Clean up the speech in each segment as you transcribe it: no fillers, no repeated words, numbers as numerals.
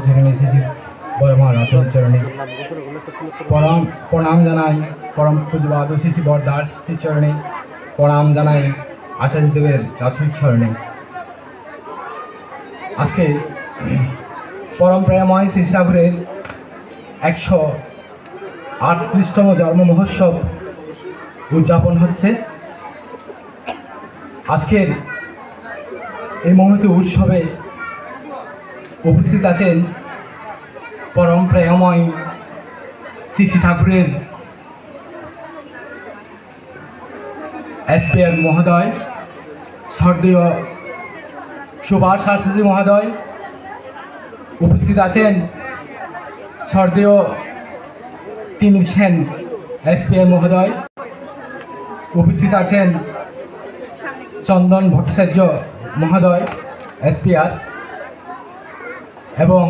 সর্বজনীন শ্রী বর্মা রাতুল চরণে প্রণাম জানাই পরম পূজবাদ শ্রী বরদার শ্রী চরণে প্রণাম জানাই আচার্যদেবের রাতুল চরণে। আজকে পরম প্রেমময় শ্রী ঠাকুরের 138তম জন্ম মহোৎসব উদযাপন হচ্ছে। আজকের এই মুহূর্তে উৎসবে উপস্থিত আছেন পরম প্রেমময় শ্রী ঠাকুরের এসপিআর মহোদয়, শ্রদ্ধেয় সুভাষ শাস্ত্রী মহোদয়, উপস্থিত আছেন শ্রদ্ধেয় তিমির সেন এসপিআর মহোদয়, উপস্থিত আছেন চন্দন ভট্টাচার্য মহোদয় এসপিআর, এবং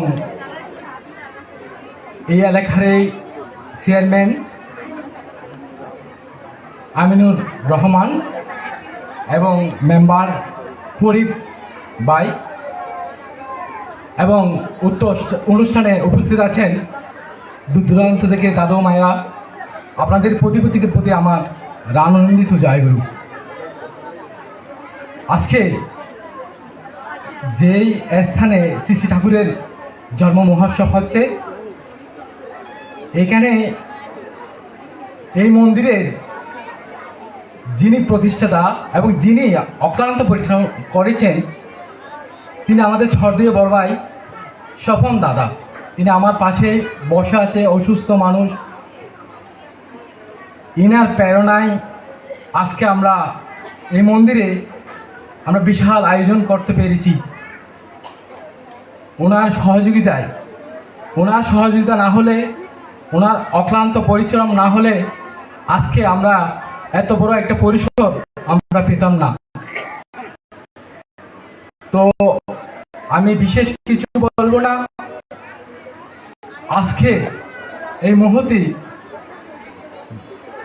এই এলাকার চেয়ারম্যান আমিনুর রহমান এবং মেম্বার ফরিদ ভাই, এবং উক্ত অনুষ্ঠানে উপস্থিত আছেন দূর দূরান্ত থেকে দাদু মায়েরা। আপনাদের প্রতিপত্তির প্রতি আমার আনন্দিত জয়গুরু। আজকে যেই স্থানে শ্রী ঠাকুরের জন্ম মহোৎসব হচ্ছে, এখানে এই মন্দিরের যিনি প্রতিষ্ঠাতা এবং যিনি অক্লান্ত পরিশ্রম করেছেন, তিনি আমাদের শ্রদ্ধেয় বড় ভাই স্বপন দাদা। তিনি আমার পাশে বসে আছে, অসুস্থ মানুষ। ইনার প্রেরণায় আজকে আমরা এই মন্দিরে আমরা বিশাল আয়োজন করতে পেরেছি। ওনার সহযোগিতা না হলে, ওনার অক্লান্ত পরিশ্রম না হলে আজকে আমরা এত বড় একটা পরিসর আমরা পেতাম না। তো আমি বিশেষ কিছু বলবো না। আজকে এই মুহূর্তে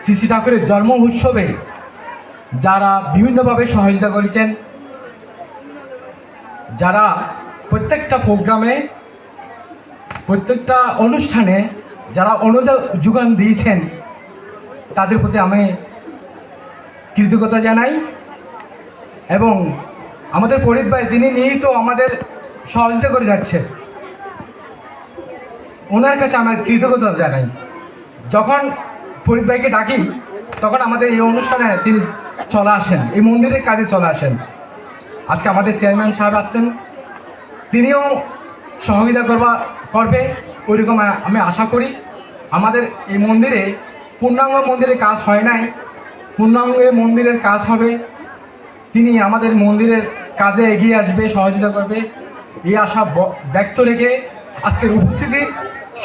শ্রী ঠাকুরের জন্ম উৎসবে যারা বিভিন্নভাবে সহযোগিতা করেছেন, যারা প্রত্যেকটা প্রোগ্রামে, প্রত্যেকটা অনুষ্ঠানে যারা অনুযোগান দিয়েছেন, তাদের প্রতি আমি কৃতজ্ঞতা জানাই। এবং আমাদের ফরিদ ভাই, তিনি নিয়মিত আমাদের সহযোগিতা করে যাচ্ছে, ওনার কাছে আমার কৃতজ্ঞতা জানাই। যখন ফরিদ ভাইকে ডাকি তখন আমাদের এই অনুষ্ঠানে তিনি চলে আসেন, এই মন্দিরের কাজে চলে আসেন। আজকে আমাদের চেয়ারম্যান সাহেব আছেন, তিনিও সহযোগিতা করবে ওইরকম আমি আশা করি। আমাদের এই মন্দিরে পূর্ণাঙ্গ মন্দিরের কাজ হয় নাই, পূর্ণাঙ্গ মন্দিরের কাজ হবে। তিনি আমাদের মন্দিরের কাজে এগিয়ে আসবে, সহযোগিতা করবে, এই আশা ব্যক্ত রেখে আজকের উপস্থিতি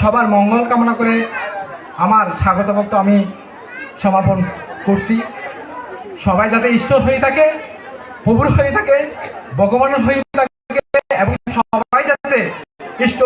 সবার মঙ্গল কামনা করে আমার স্বাগত বক্তব্য আমি সমাপন করছি। সবাই যাতে ঈশ্বর হয়ে থাকে, প্রভুর হয়ে থাকে, ভগবানের হয়ে থাকে, এবং সবাই যাতে ইষ্ট